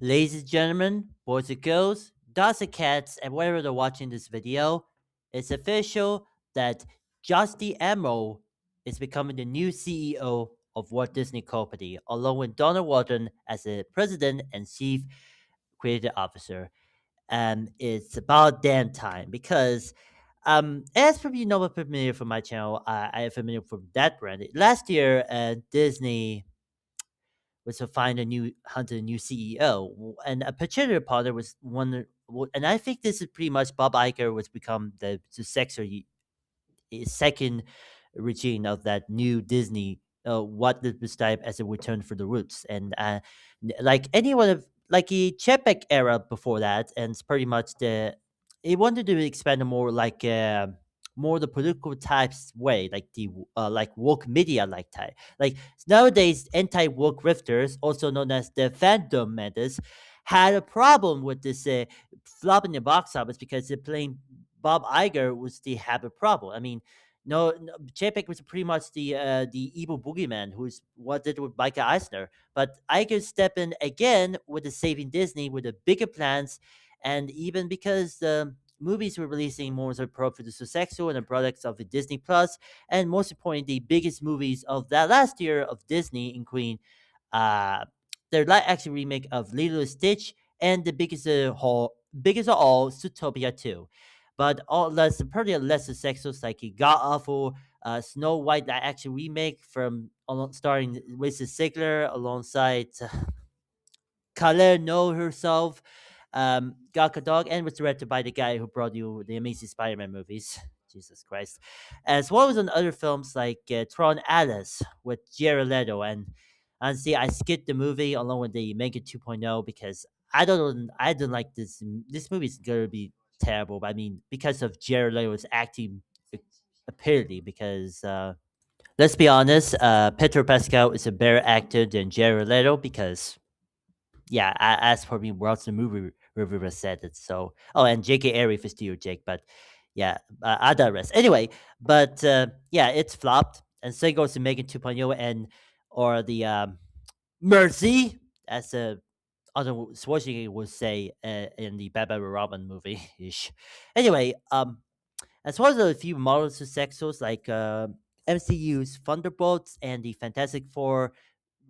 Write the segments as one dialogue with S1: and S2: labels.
S1: Ladies and gentlemen, boys and girls, dogs and cats, and wherever they're watching this video, it's official that Justy Emerald is becoming the new CEO of Walt Disney Company, along with Donald Walton as the president and chief creative officer. And it's about damn time because as from you know, I'm familiar from my channel, I am familiar from that brand. Last year, Disney was to find a new hunt a new CEO, and a particular partner was one. And I think this is pretty much Bob Iger was become the successor, second regime of that new Disney. What the describe as a return for the roots, and like anyone of like the Chepek era before that, and it's pretty much the it wanted to expand more like more the political types way, like the like woke media like type. Like nowadays, anti woke grifters, also known as the fandom members, had a problem with this flop in the box office because they're playing Bob Iger was the have a problem. I mean, no, Chapek was pretty much the evil boogeyman who's what did with Micah Eisner. But Iger step in again with the saving Disney with the bigger plans, and even because the movies were releasing more as a pro for the successful and the products of the Disney Plus, and most importantly, the biggest movies of that last year of Disney, including uh, their live action remake of Lilo and Stitch, and the biggest of all, Zootopia 2. But all less pretty less successful, like a god awful Snow White live action remake from starring Lisa Sigler alongside Kale No herself, Gal Gadot, and was directed by the guy who brought you the Amazing Spider-Man movies. Jesus Christ, as well as on other films like Tron Alice with Jared Leto, and honestly, I skipped the movie along with the Make It 2.0 because I don't like this. This movie's gonna be terrible. But I mean, because of Jared Leto's acting, apparently, because let's be honest, Pedro Pascal is a better actor than Jared Leto because yeah, as for me, what's the movie reviewer said it. So, oh, and J.K. Arif is still Jake, but yeah, I digress. Anyway, but yeah, it's flopped, and so goes to Megan 2.0 and or the Mercy, as other Schwarzenegger would say in the Batman and Robin movie. Ish. Anyway, as well as a few modern successors like MCU's Thunderbolts and the Fantastic Four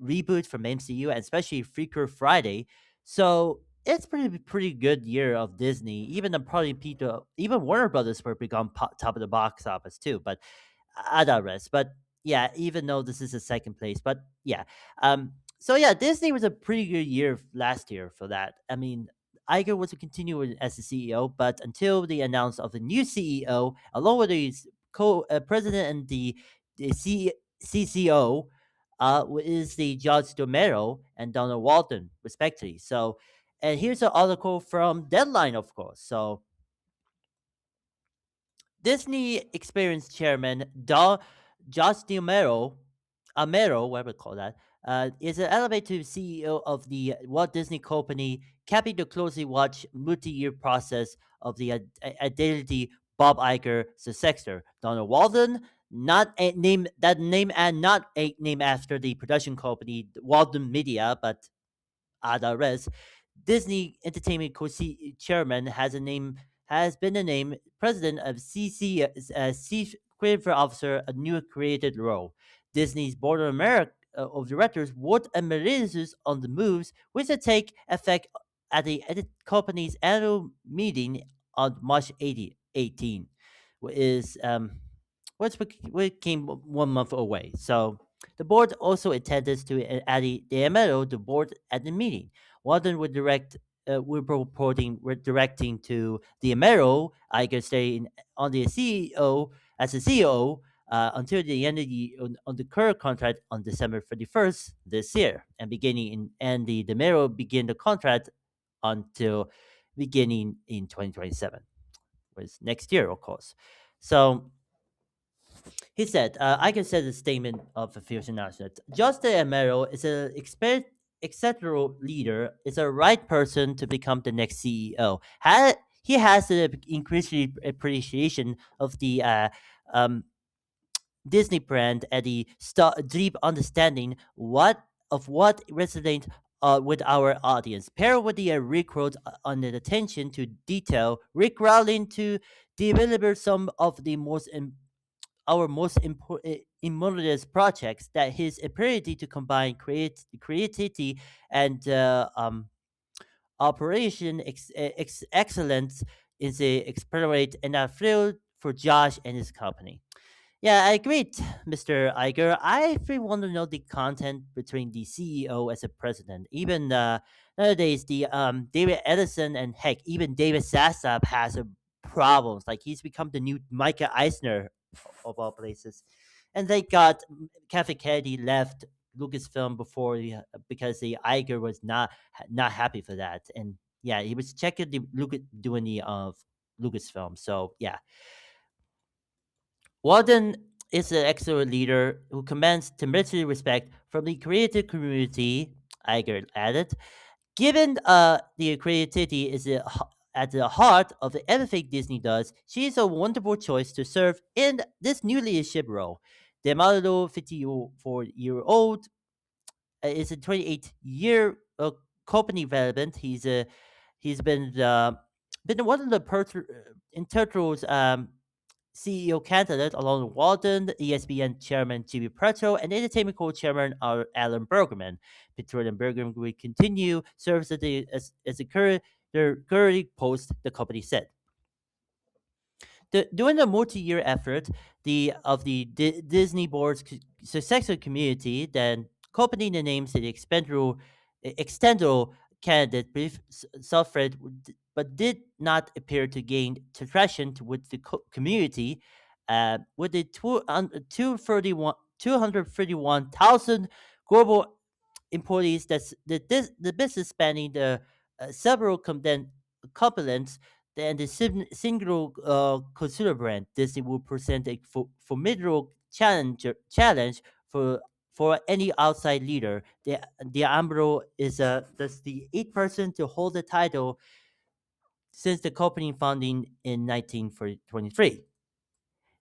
S1: reboot from MCU, and especially Freaker Friday. So it's pretty good year of Disney. Even the probably Peter, even Warner Brothers were become top of the box office too. But I digress. But yeah, even though this is a second place, but yeah. So yeah, Disney was a pretty good year last year for that. I mean, Iger was to continue as the CEO, but until the announcement of the new CEO, along with his co-president and the CCO, is the Judge Domero and Donald Walton, respectively. So, and here's an article from Deadline, of course. So, Disney Experience Chairman Josh Amero, whatever you call that, is an elevated CEO of the Walt Disney Company, capping the closely watched multi-year process of the identity Bob Iger successor. Donald Walden, not a name that name and not a name after the production company Walden Media, but Adares. Disney Entertainment Co-Chairman has been the name president of CC Chief Creative Officer, a new created role. Disney's board of America of directors would emeritus on the moves, which will take effect at the company's annual meeting on March 18, is which came 1 month away. So the board also attended to add the MLO, the board at the meeting. Walden would we're reporting, we're directing to the MLO, I can say on the CEO as a CEO until the end of on the current contract on December 31st this year, and the Mero begin the contract until beginning in 2027, was next year, of course. So he said, I can say the statement of a future announcement. Justin Amero is an exceptional leader, is a right person to become the next CEO. He has an increased appreciation of the um, Disney brand and the deep understanding what resonates with our audience. Paired with the Rickroll's on the attention to detail, Rick Rowling to deliver some of the our most important immortalist projects, that his ability to combine creativity and operation excellence is a experiment and a thrill for Josh and his company. Yeah, I agree, Mr. Iger. I really want to know the content between the CEO as a president. Even nowadays, the David Edison and heck, even David Zaslav has problems. Like he's become the new Micah Eisner of all places, and they got Kevin Kennedy left Lucasfilm before because the Iger was not happy for that, and yeah, he was checking the Lucas doing the Lucasfilm. So yeah, Walden is an excellent leader who commands tremendous respect from the creative community, Iger added. Given the creativity is at the heart of everything Disney does, she is a wonderful choice to serve in this new leadership role. The Amado, 54-year-old, is a 28-year company development. He's been one of the integral CEO candidate along with Walden, ESPN chairman Jimmy Preto, and entertainment co-chairman Alan Bergman. Peter and Bergman will continue serves as the current their current post, the company said. During the multi-year effort the Disney board's successor community, then company the names the extended candidate brief suffered, but did not appear to gain traction with the community, with the 231,000 global employees. The business spanning the several components and the single consumer brand. Disney will present a formidable challenge for any outside leader. The Ambro is that's the eighth person to hold the title since the company founding in 1923.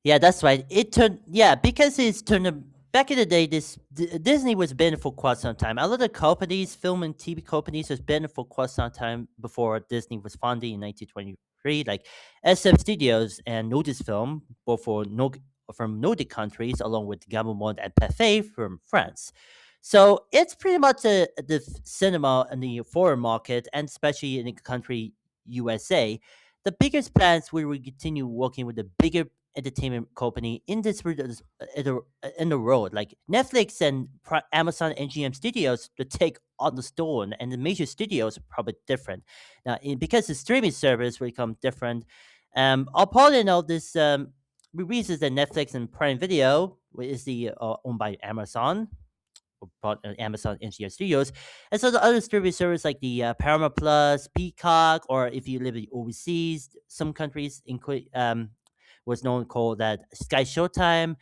S1: Yeah, that's right. It turned because it's turned back in the day. Disney was banned for quite some time. A lot of companies, film and TV companies, was banned for quite some time before Disney was founded in 1923, like SF Studios and Notice Film, both from Nordic countries, along with Gaumont and Pathé from France. So it's pretty much the cinema in the foreign market, and especially in the country USA. The biggest plans we will continue working with the bigger entertainment company in in the world, like Netflix and Amazon and GM Studios, to take on the store, and the major studios are probably different now because the streaming service will become different. I'll probably know this releases that Netflix and Prime Video, which is the owned by Amazon, bought Amazon NGO Studios, and so the other streaming service like the Paramount Plus, Peacock, or if you live in overseas, some countries include was known called that Sky Showtime,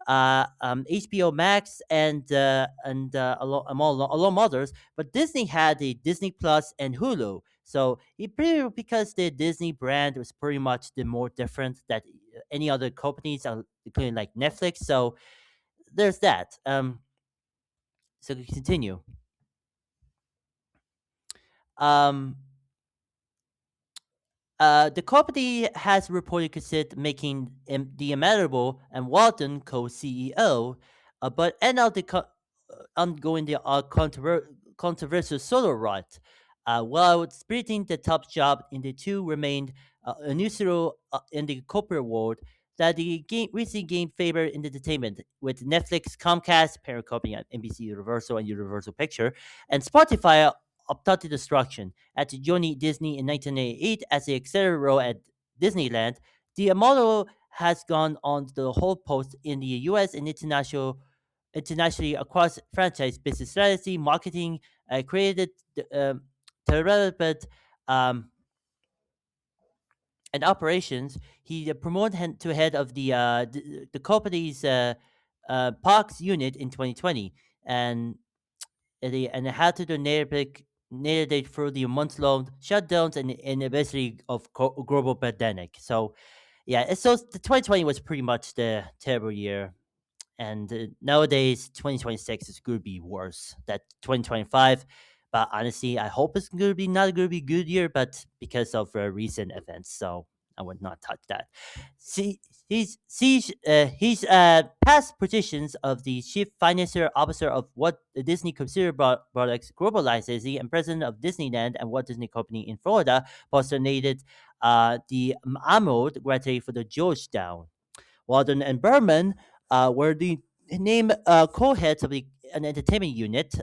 S1: HBO Max, and along others. But Disney had the Disney Plus and Hulu. So because the Disney brand was pretty much the more different that any other companies, including like Netflix. So there's that. So we continue. Um, the company has reported considered making the Imaginable and Walton co-CEO, but end up ongoing the controversial solo route. While splitting the top job in the two remained unusual in the corporate world, that the game recently gained favor in the entertainment, with Netflix, Comcast, parent company at NBC Universal and Universal Picture, and Spotify up to destruction. At joining Disney in 1988 as the executive role at Disneyland, the model has gone on the whole post in the U.S. and internationally across franchise business strategy, marketing, created, development, um, and operations. He promoted him to head of the company's parks unit in 2020, and had to navigate through the months-long shutdowns and eventually of global pandemic. So, yeah, so the 2020 was pretty much the terrible year, and nowadays 2026 is going to be worse. That 2025, But honestly, I hope it's going to be not going to be good year, but because of recent events, so I would not touch that. See, he's past positions of the chief financial officer of what the Disney Consumer Products Global Licensing and president of Disneyland and Walt Disney Company in Florida, postulated the Arnold Gratry for the Georgetown. Walden and Berman were the named co-heads of an entertainment unit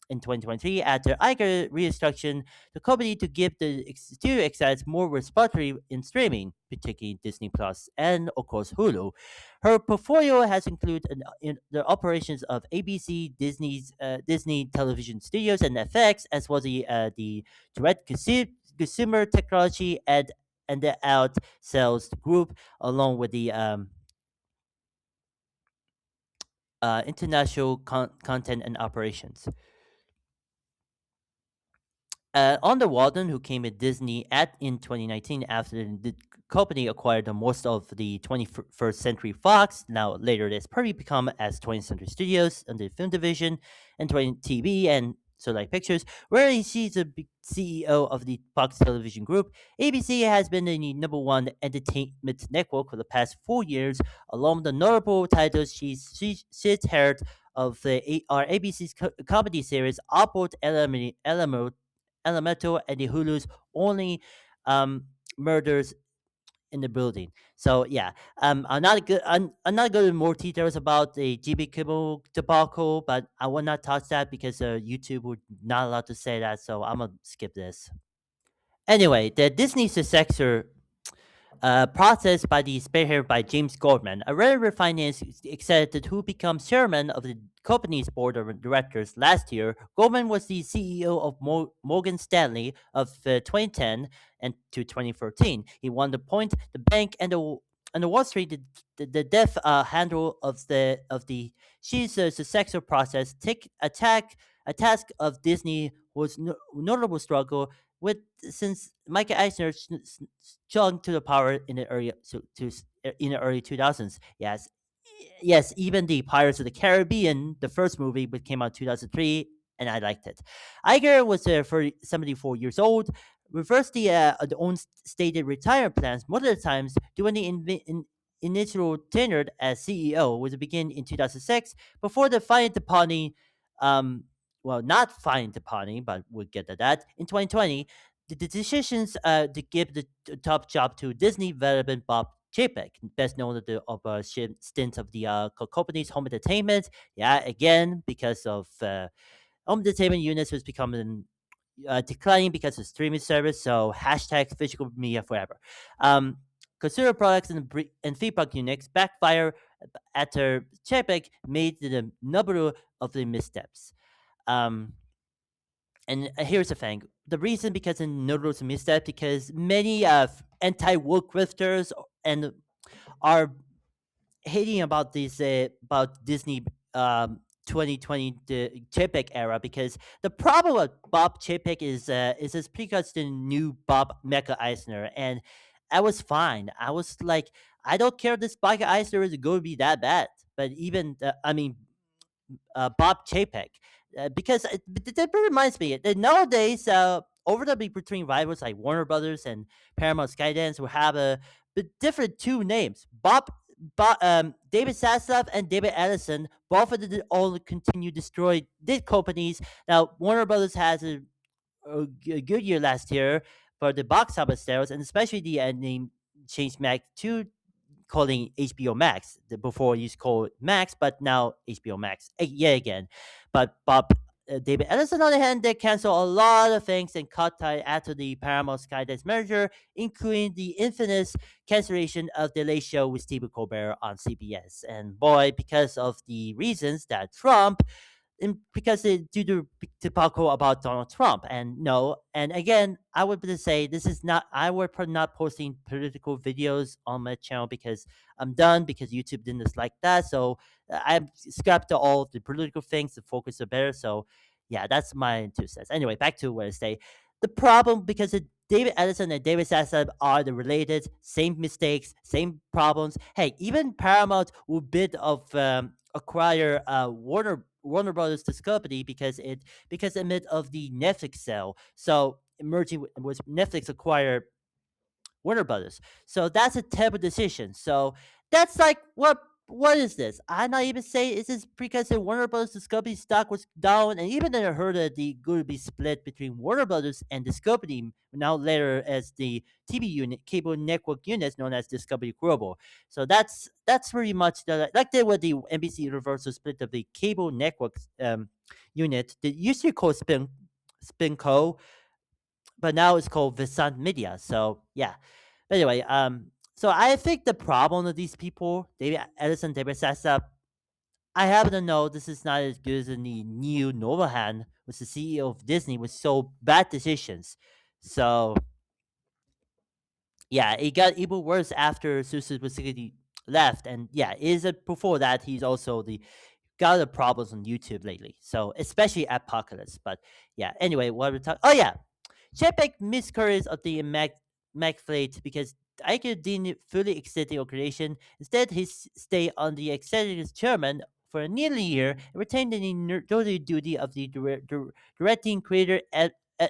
S1: in 2023 after Iger restructured the company to give the studio execs more responsibility in streaming, particularly Disney Plus and of course Hulu. Her portfolio has included in the operations of ABC, Disney Television Studios, and FX, as well as the direct consumer technology and the out sales group, along with the international content and operations. On the Walden, who came at Disney in 2019 after the company acquired the most of the 21st Century Fox. Now later, it's probably become as 20th Century Studios under the film division and 20 TV and Soleil Pictures, where she's the CEO of the Fox Television Group. ABC has been the number one entertainment network for the past 4 years. Along with the notable titles, she's heard of our ABC's comedy series Upward Elemental and the Hulu's only murders in the building. So yeah, I'm not going into more details about the GB Kimmel debacle, but I will not touch that because YouTube would not allow to say that. So I'm gonna skip this. Anyway, the Disney successor process by the spearheaded by James Goldman, a rare finance executive who becomes chairman of the company's board of directors last year. Goldman was the CEO of Morgan Stanley of 2010 and to 2013. He won the point, the bank, and the Wall Street, the death handle of the she's successor process. Take attack a task of Disney was notable struggle with since Michael Eisner clung to the power in the in the early 2000s. Yes, even the Pirates of the Caribbean, the first movie, which came out 2003, and I liked it. Iger was for 74 years old, reversed the own stated retirement plans multiple times during the initial tenure as CEO, which began in 2006 before the fine departing, not fine departing, but we'll get to that in 2020. The decisions to give the top job to Disney veteran Bob Chapek, best known of a stint of the company's home entertainment. Yeah, again, because of home entertainment units was becoming declining because of streaming service. So hashtag physical media forever. Consumer products and free product units backfire after Chapek made the number of the missteps. Um, and here's the thing: the reason because of noodles misstep because many anti-woke grifters and are hating about this about Disney 2020 the Chapek era because the problem with Bob Chapek is it's because the new Bob Mecha Eisner and I was fine. I was like, I don't care if this Micah Eisner is going to be that bad, but even I mean Bob Chapek. Because that reminds me that nowadays, over the between rivals like Warner Brothers and Paramount Skydance will have a different two names. David Zaslav and David Ellison, both of them all continue destroy these companies. Now Warner Brothers has a good year last year for the box office sales, and especially the name changed back to calling HBO Max. Before it used to call it Max, but now HBO Max. Yeah, again. But David Ellison, on the other hand, they canceled a lot of things and cut ties after the Paramount Skydance merger, including the infamous cancellation of the Late Show with Stephen Colbert on CBS. And boy, because of the reasons that Trump because it due to debacle about Donald Trump. And no, and again, I would just say this is not. I would not posting political videos on my channel because I'm done because YouTube didn't like that. So I've scrapped all of the political things. The focus are better. So yeah, that's my 2 cents. Anyway, back to what I say. The problem because David Edison and David Zaslav are the related, same mistakes, same problems. Hey, even Paramount will bid of acquire Warner Brothers Discovery because amid of the Netflix sale. So merging with Netflix acquired Warner Brothers. So that's a terrible decision. So that's like what is this? I'm not even saying is this because the Warner Brothers Discovery stock was down, and even then I heard that the going to be split between Warner Brothers and Discovery now later as the TV unit, cable network units known as Discovery Global. So that's pretty much like they were the NBC Universal split of the cable network unit. They used to be called Spinco, but now it's called Visant Media. So yeah. But anyway, so I think the problem of these people, David Edison, David Sessa, I happen to know this is not as good as the new Novahan, was the CEO of Disney, with so bad decisions. So yeah, it got even worse after Susan Wojcicki left, and yeah, is it before that he's also the got the problems on YouTube lately. So especially Apocalypse. But yeah, anyway, what we're talking. Oh yeah, Shepard miscarries of the Mac fleet because Iker didn't fully exit the organization. Instead, he stayed on the executive chairman for nearly a year and retained the nerdy duty of the directing creator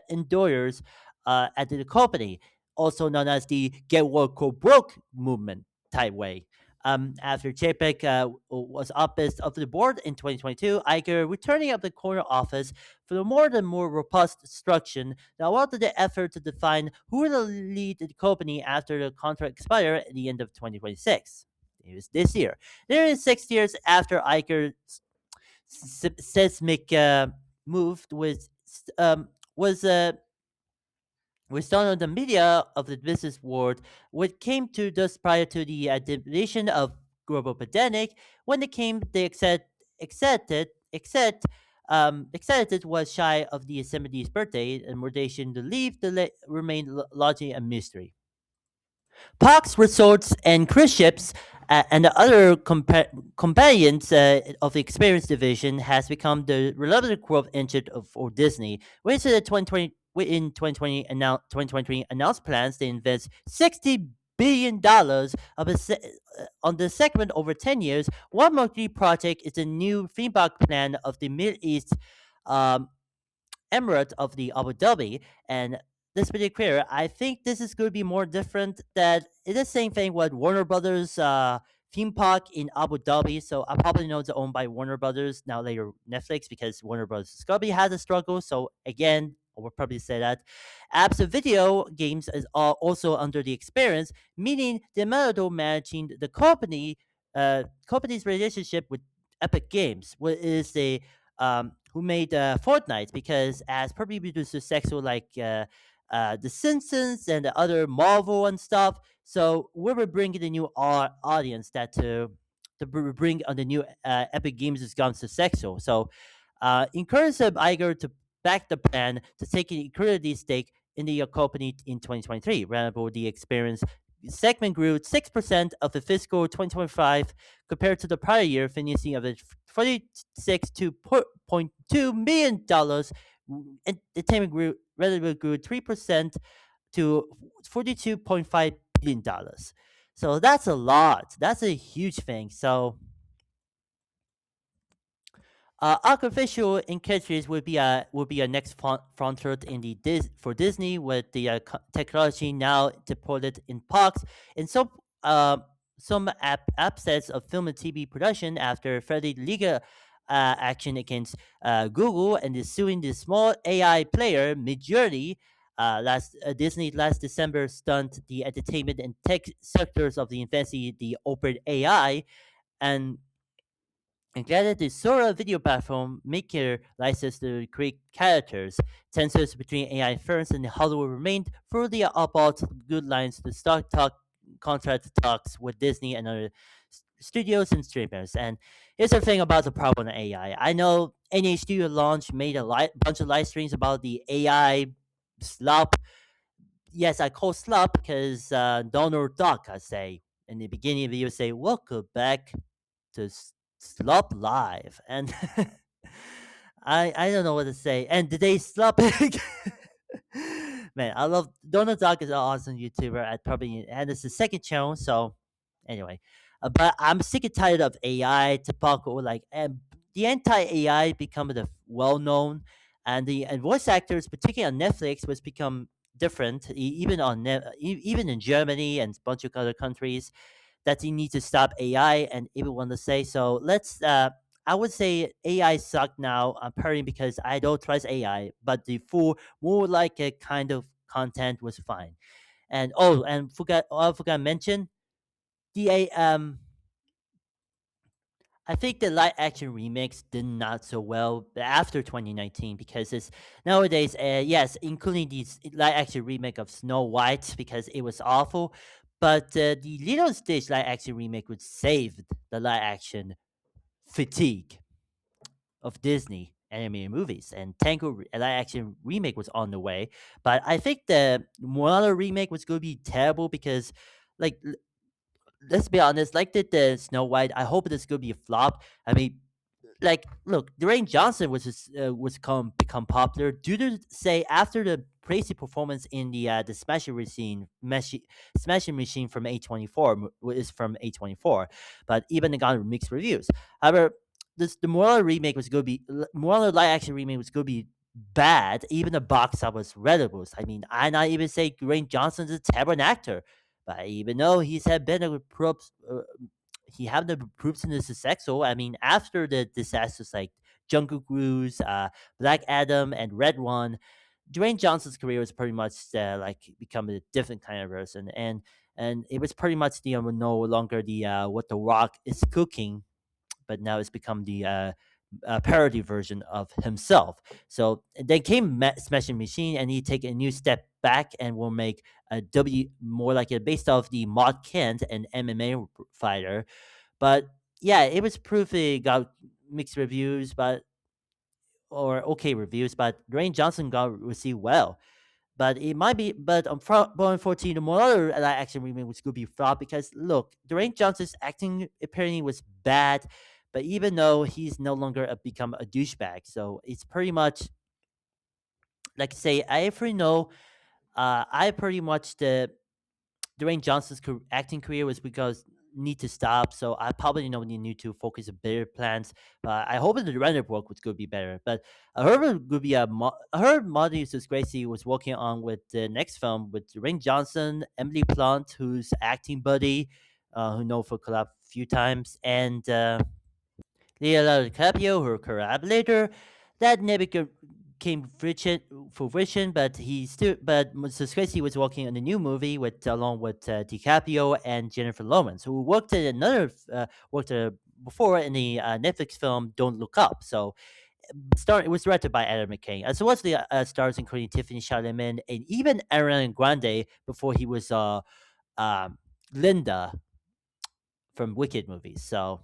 S1: endorers at the company, also known as the Get Work or Broke movement type way. After JPEG was opposed of the board in 2022, Iger returning up the corner office for the more robust structure that allowed the effort to define who will lead the company after the contract expired at the end of 2026. It was this year. Nearly 6 years after Iger's seismic move was was done on the media of the business world, what came to just prior to the definition of global pandemic, when it came, they accepted was shy of the Yosemite's birthday, and Mordation to leave the remained largely a mystery. Parks, resorts, and cruise ships and the other companions of the experience division has become the relevant growth engine for Disney, which in 2020 announced plans to invest $60 billion on the segment over 10 years. One marquee project is the new theme park plan of the Middle East um, Emirate of the Abu Dhabi, and let's be clear. I think this is going to be more different. That it's the same thing with Warner Brothers theme park in Abu Dhabi. So I probably know it's owned by Warner Brothers now later Netflix because Warner Brothers Discovery has a struggle. So again, I would probably say that apps of video games is also under the experience, meaning the Emirate managing the company's relationship with Epic Games, what is a who made Fortnite, because as probably due to successful like The Simpsons and the other Marvel and stuff. So we were bringing the new audience that bring on the new Epic Games has gone successful. So encourage Iger to back the plan to take an equity stake in the company in 2023. Rather, the experience segment grew 6% of the fiscal 2025 compared to the prior year, finishing of it 46.2 million dollars. Entertainment grew 3% to $42.5 billion. So that's a lot. That's a huge thing. So artificial intelligence would be a next frontier in the for Disney, with the technology now deployed in parks and some assets of film and TV production after further legal action against Google and is suing the small AI player Midjourney. Disney last December stunned the entertainment and tech sectors of the infancy, the open AI, and included the Sora video platform maker license to create characters. Tensions between AI firms and Hollywood remained further about good lines to start contract talks with Disney and other studios and streamers. And here's the thing about the problem of AI. I know NH Studio Launch made a bunch of live streams about the AI slop. Yes, I call slop because Donald Duck, I say, in the beginning of the video, say, welcome back to Slop Live, and I don't know what to say. And did they slop it? Man, I love Donald Duck is an awesome YouTuber. I probably and it's the second channel. So anyway, but I'm sick and tired of AI to talk or like and the anti AI become the well known, and the and voice actors, particularly on Netflix, was become different. Even even in Germany and a bunch of other countries, that you need to stop AI, and everyone to say so. Let's. I would say AI suck now. I'm purring because I don't trust AI, but the full, more like a kind of content was fine. And I forgot to mention the I think the live action remakes did not so well after 2019 because it's nowadays, yes, including these live action remake of Snow White because it was awful, but the Little Stitch live action remake would save the live action fatigue of Disney animated movies, and live action remake was on the way. But I think the Moana remake was going to be terrible because, like, let's be honest, like the Snow White, I hope this could be a flop. I mean, like, look, Dwayne Johnson was become popular due to, say, after the crazy performance in the Smashing Machine from A24 is from A24, but even it got mixed reviews. However, the Moana remake was going to be Moana live action remake was going to be bad. Even the box office rebels. I mean, I not even say Dwayne Johnson's a terrible actor, but even though he's had been a he have the proofs in the successful. I mean, after the disasters like Jungle Cruise, Black Adam, and Red One, Dwayne Johnson's career was pretty much like become a different kind of person, and it was pretty much the no longer the what the Rock is cooking, but now it's become the parody version of himself. So then came Smashing Machine, and he take a new step back and will make a more like a based off the Maud Kent, an MMA fighter. But yeah, it was proof it got mixed reviews, but or okay reviews. But Dwayne Johnson got received well. But it might be, but unfortunately, the more other live action remake was going to be flop because look, Dwayne Johnson's acting apparently was bad, but even though he's no longer become a douchebag, so it's pretty much like say I pretty know, I pretty much the Dwayne Johnson's acting career was because need to stop. So I probably know we need to focus on better plans. I hope that the render work was going to be better. But I heard it would be I heard Marty Gracie was working on with the next film with Dwayne Johnson, Emily Blunt, who's acting buddy, who know for collab a few times, and Leonardo DiCaprio, her collaborator, that never came fruition, but Scorsese was working on a new movie with along with DiCaprio and Jennifer Lawrence, who worked at another worked before in the Netflix film Don't Look Up. So, it was directed by Adam McKay, as well as the stars including Tiffany Chalamet and even Ariana Grande before he was um, Linda from Wicked movies. So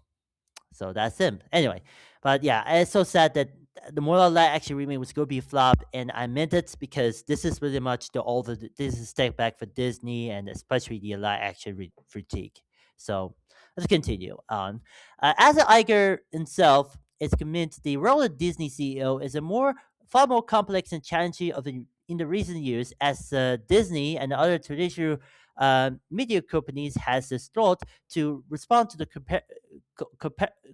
S1: that's him. Anyway, but yeah, it's so sad that the Mortal Light actually remake was going to be a flop, and I meant it because this is pretty much this is a step back for Disney and especially the live action critique. So let's continue on. As Iger himself is convinced, the role of Disney CEO is a far more complex and challenging in the recent years as Disney and other traditional media companies has struggled to respond to the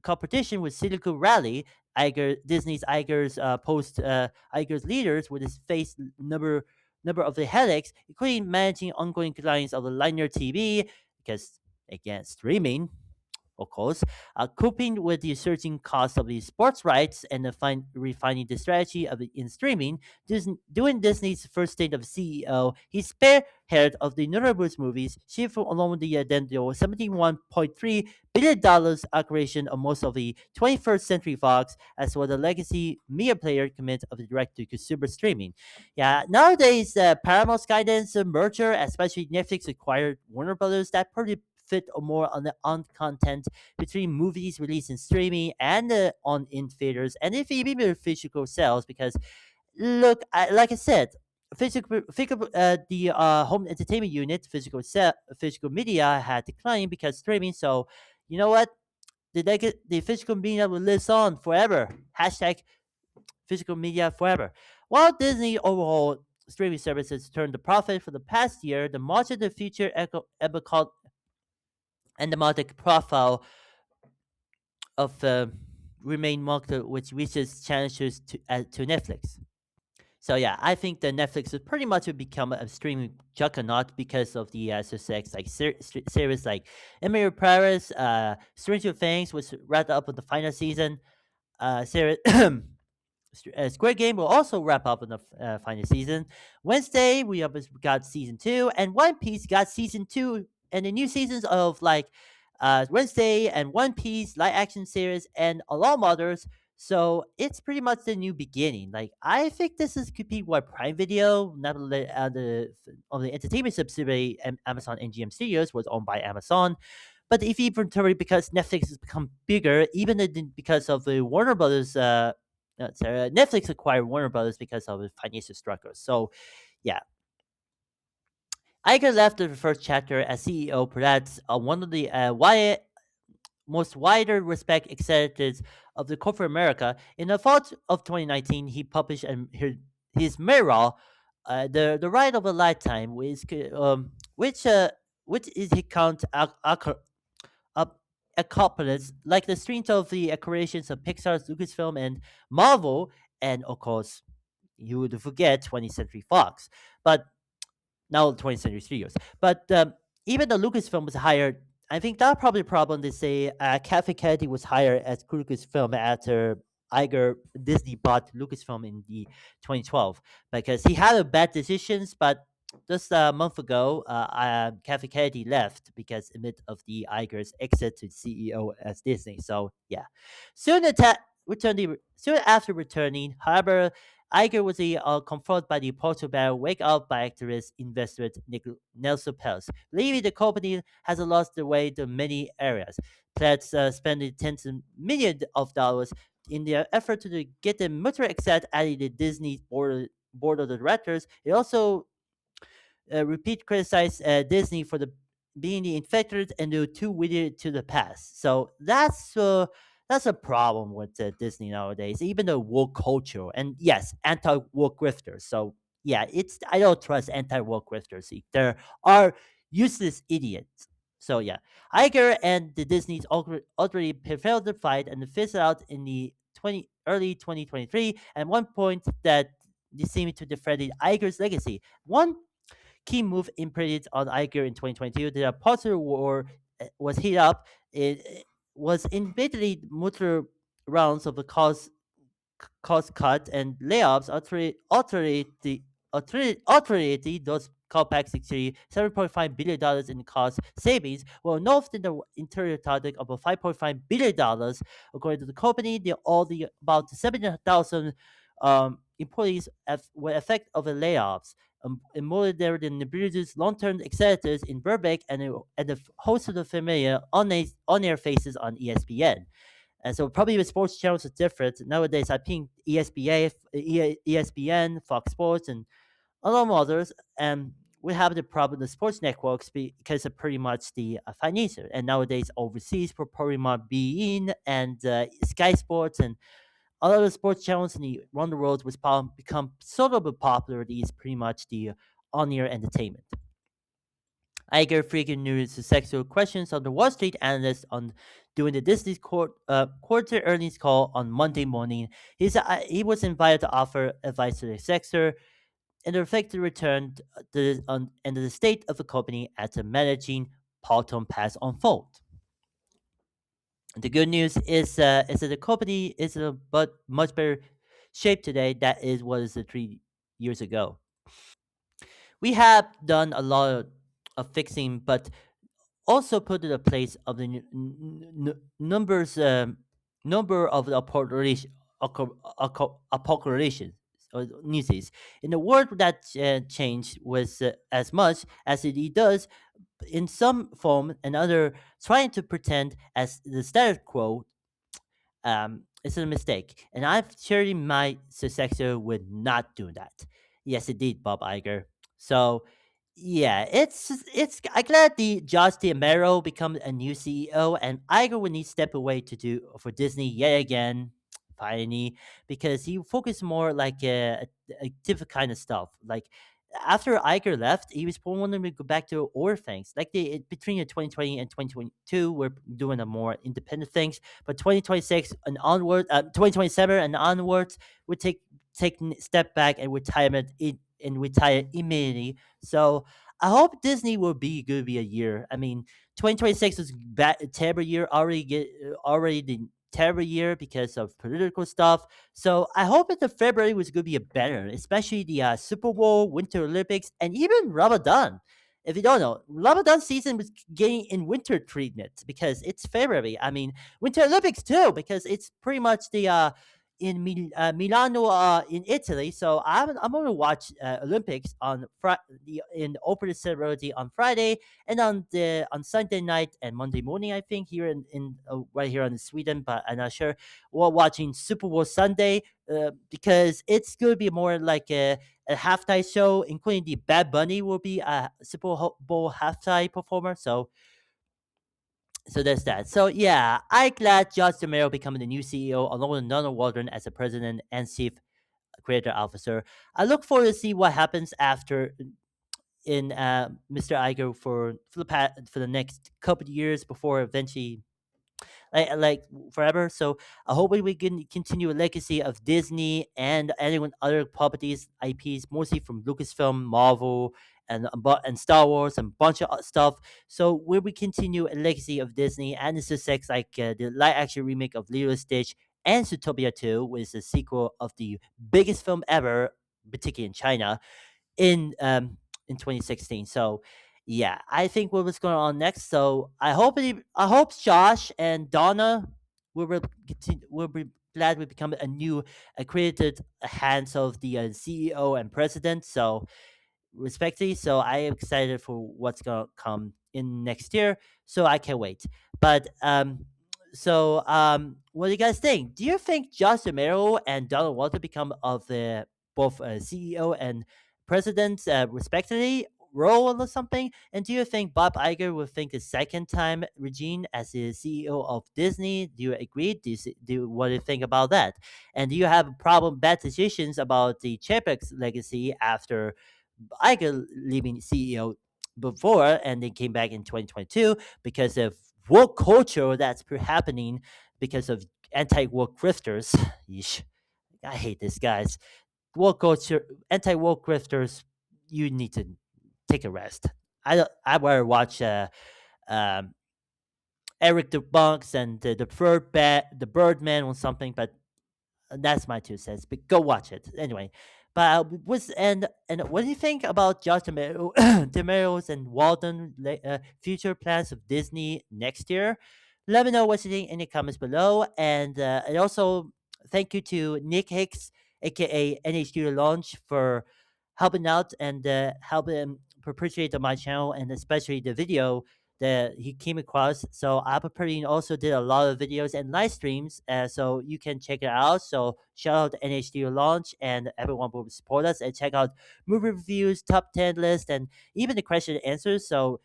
S1: competition with Silicon Valley. Disney's Iger's leaders would face number of the headaches, including managing ongoing clients of the linear TV because again streaming of course, coping with the surging cost of the sports rights and refining the strategy of in streaming. During Disney's first state of CEO, he spearheaded of the notable movies, chiefly along with the then $71.3 billion acquisition of most of the 21st Century Fox, as well as the legacy media player commit of the direct-to-consumer streaming. Yeah, nowadays, Paramount's guidance merger, especially Netflix acquired Warner Brothers, that pretty fit more on the on content between movies released in streaming and on in theaters, and if even physical sales. Because look, like I said, the home entertainment unit, physical media had declined because streaming. So you know what? The physical media will live on forever. Hashtag physical media forever. While Disney overall streaming services turned a profit for the past year, the much of the future echo and the market profile of remain market which reaches challenges to Netflix. So yeah, I think that Netflix is pretty much would become a streaming juggernaut because of the success like series like Emily Paris, Stranger Things was wrapped up with the final season. Series Square Game will also wrap up in the final season. Wednesday, we have got season two, and One Piece got season two, and the new seasons of like Wednesday and One Piece live action series and a lot of others. So it's pretty much the new beginning. Like I think this is could be what Prime Video, not the of the entertainment subsidiary Amazon NGM Studios was owned by Amazon. But if even because Netflix has become bigger, even because of the Warner Brothers, sorry, Netflix acquired Warner Brothers because of the financial struggles. So yeah, Iger left the first chapter as CEO. Perhaps one of the most wider respect executives of the corporate America. In the fall of 2019, he published his memoir, the Ride of a Lifetime, which is he count up accomplishments like the strength of the creations of Pixar's Lucasfilm and Marvel, and of course, you would forget 20th Century Fox. But now 20th Century Studios. But even the Lucasfilm was hired. I think that probably a problem to say Kathy Kennedy was hired as Lucasfilm after Iger Disney bought Lucasfilm in the 2012 because he had a bad decisions, but just a month ago, Kathy Kennedy left because amid of the Iger's exit to CEO as Disney. So yeah, soon after returning, however, Iger was confronted by the portal battle wake up by activist investor Nelson Peltz, believing the company has lost the way to many areas. Peltz spending tens of millions of dollars in their effort to get the mutual accept at the Disney board of directors. It also repeat criticize Disney for the being the infected and the too witty to the past. So that's a problem with Disney nowadays. Even the woke culture and yes, anti woke grifters. So yeah, it's I don't trust anti woke grifters. There are useless idiots. So yeah, Iger and the Disney's already prevailed the fight and fizzled out in the 2023. At one point that they seemed to defend Iger's legacy. One key move imprinted on Iger in 2022. The Potter War was heated up. It was in basically multiple rounds of the cost cut and layoffs authority those callbacks actually $7.5 billion in cost savings were north in the interior target of $5.5 billion. According to the company, all the about 70,000 employees were affected of the layoffs. And more there than the British long-term executives in Burbank and the host of the familiar on-air faces on ESPN. And so probably the sports channels are different. Nowadays, I think ESPN, Fox Sports, and a lot of others. And we have the problem the sports networks because of pretty much the financial. And nowadays, overseas, for pretty much being and Sky Sports and a lot of the sports channels around the world was become sort of a popular. These pretty much the on-air entertainment. Iger freaking news to sexual questions on the Wall Street analyst on during the Disney quarter earnings call on Monday morning. He was invited to offer advice to the sector and reflect the return and the state of the company as the managing Paulton pass unfold. The good news is that the company is in a but much better shape today than it was 3 years ago. We have done a lot of fixing, but also put in the place of the number of the apocalypse or newses. In the world that changed was as much as it does in some form and other trying to pretend as the status quo it's a mistake. And I'm sure my successor would not do that. Yes, it did, Bob Iger. So yeah, it's I'm glad the Josh D'Amaro become a new CEO and Iger would need to step away to do for Disney yet again, finally, because he focused more like a different kind of stuff. Like after Iger left, he was wanting to go back to older things. Like between the 2020 and 2022, we're doing a more independent things. But 2026 and onward, 2027 and onwards, we take step back and retirement and retire immediately. So I hope Disney will be good be a year. I mean, 2026 was terrible year already the terrible year because of political stuff. So I hope that the February was going to be a better, especially the Super Bowl, Winter Olympics, and even Ramadan. If you don't know, Ramadan season was getting in winter treatment because it's February. I mean, Winter Olympics too because it's pretty much the Milano in Italy. So I'm going to watch Olympics on in opening ceremony on Friday and on Sunday night and Monday morning. I think here in right here in Sweden, but I'm not sure. We're watching Super Bowl Sunday because it's going to be more like a halftime show, including the Bad Bunny will be a Super Bowl halftime performer. So there's that. So yeah, I glad Josh Romero becoming the new CEO along with Donald Waldron as the president and chief creative officer. I look forward to see what happens after in Mr. Iger for the next couple of years before eventually like forever. So I hope we can continue a legacy of Disney and anyone other properties, IPs, mostly from Lucasfilm, Marvel, and Star Wars and bunch of stuff. So where we continue a legacy of Disney and the success like the live action remake of Lilo and Stitch and Zootopia 2, which is a sequel of the biggest film ever, particularly in China in 2016. So yeah, I think what was going on next. So I hope Josh and Donna will be glad we become a new accredited hands of the CEO and president. So respectively. So I am excited for what's gonna come in next year. So I can't wait. But what do you guys think? Do you think Josh Romero and Donald Walter become of the both CEO and president respectively role or something? And do you think Bob Iger will think a second time Regine as the CEO of Disney? Do you agree? What do you think about that? And do you have bad decisions about the Chapek's legacy after Iger leaving CEO before and then came back in 2022 because of woke culture that's happening because of anti-woke grifters. Yeesh. I hate this, guys. Woke culture, anti-woke grifters, you need to take a rest. I'd rather watch um, Eric the Bunks and the Birdman or something, but that's my 2 cents. But go watch it anyway. But and what do you think about Josh Demero's and Walden future plans of Disney next year? Let me know what you think in the comments below. And also thank you to Nick Hicks, aka NH Launch, for helping out and helping perpetuate on my channel and especially the video that he came across. So Apple Purdy also did a lot of videos and live streams, so you can check it out. So shout out to NHD Launch and everyone who support us and check out movie reviews, top 10 list, and even the question and answers. So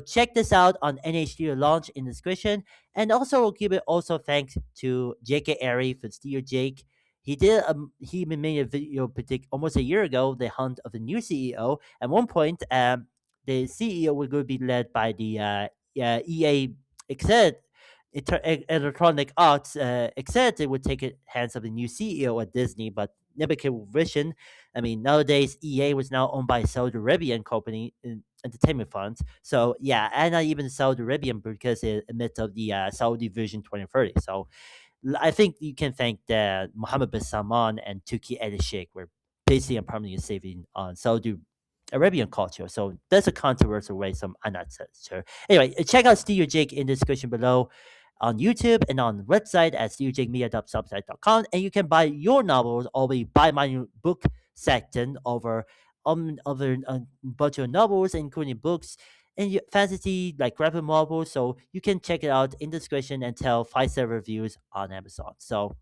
S1: check this out on NHD Launch in the description. And also we'll give it also thanks to JK Airy for Studio Jake. He even made a video predict almost a year ago the hunt of the new CEO. At one point, the CEO was going to be led by the EA exec, Electronic Arts executive would take it hands of the new CEO at Disney, but never came with vision. I mean, nowadays EA was now owned by Saudi Arabian company in entertainment funds. So yeah, and not even Saudi Arabian because it emits of the Saudi Vision 2030. So I think you can thank that Mohammed bin Salman and Turkey Al Sheikh were basically and permanently saving on Saudi Arabian culture. So that's a controversial way. So I'm not so sure. Anyway, check out Studio Jake in the description below on YouTube and on the website at studiojakemedia.subsite.com. And you can buy your novels or we buy my new book section over a bunch of novels, including books and fantasy like graphic novels. So you can check it out in the description and tell 5-star reviews on Amazon. So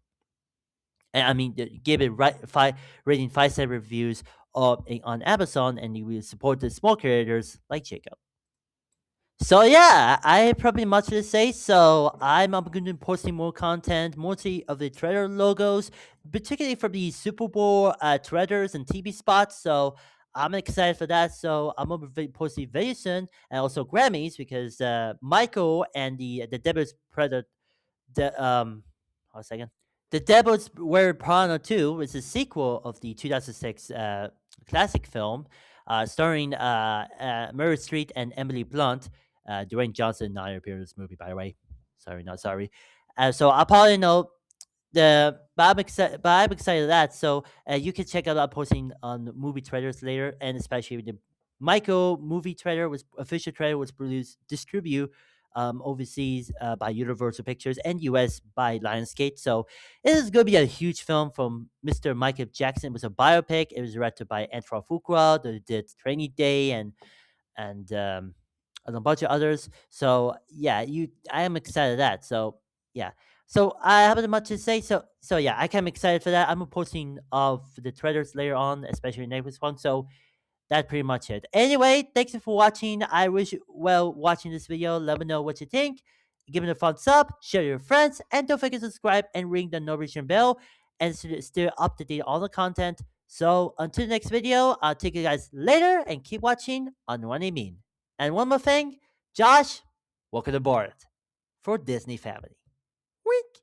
S1: and I mean, give it right five rating 5-star reviews on Amazon, and you will support the small creators like Jacob. So yeah, I probably much to say. So I'm going to be posting more content, mostly of the trailer logos, particularly for the Super Bowl trailers and TV spots. So I'm excited for that. So I'm gonna be posting very soon, and also Grammys because Michael and the Devil's Predator, the hold a second, the Devil's Wear Prada 2 is a sequel of the 2006 classic film, starring Meryl Streep and Emily Blunt. Dwayne Johnson not appeared in this movie, by the way. Sorry, not sorry. So I probably know but I'm excited for that. So you can check out our posting on the movie trailers later, and especially the Michael movie trailer was official trailer was produced distribute overseas by Universal Pictures and US by Lionsgate. So it is going to be a huge film from Mr. Michael Jackson. It was a biopic. It was directed by Antoine Fuqua, that did Training Day and and a bunch of others. So yeah, I am excited for that. So yeah. So I haven't much to say. So yeah, I am excited for that. I'm posting of the trailers later on, especially next one. So that's pretty much it. Anyway, thanks for watching. I wish you well watching this video. Let me know what you think. Give it a thumbs up, share with your friends, and don't forget to subscribe and ring the notification bell and stay up to date on all the content. So until the next video, I'll take you guys later and keep watching on What I Mean. And one more thing, Josh, welcome aboard for Disney Family. Wink.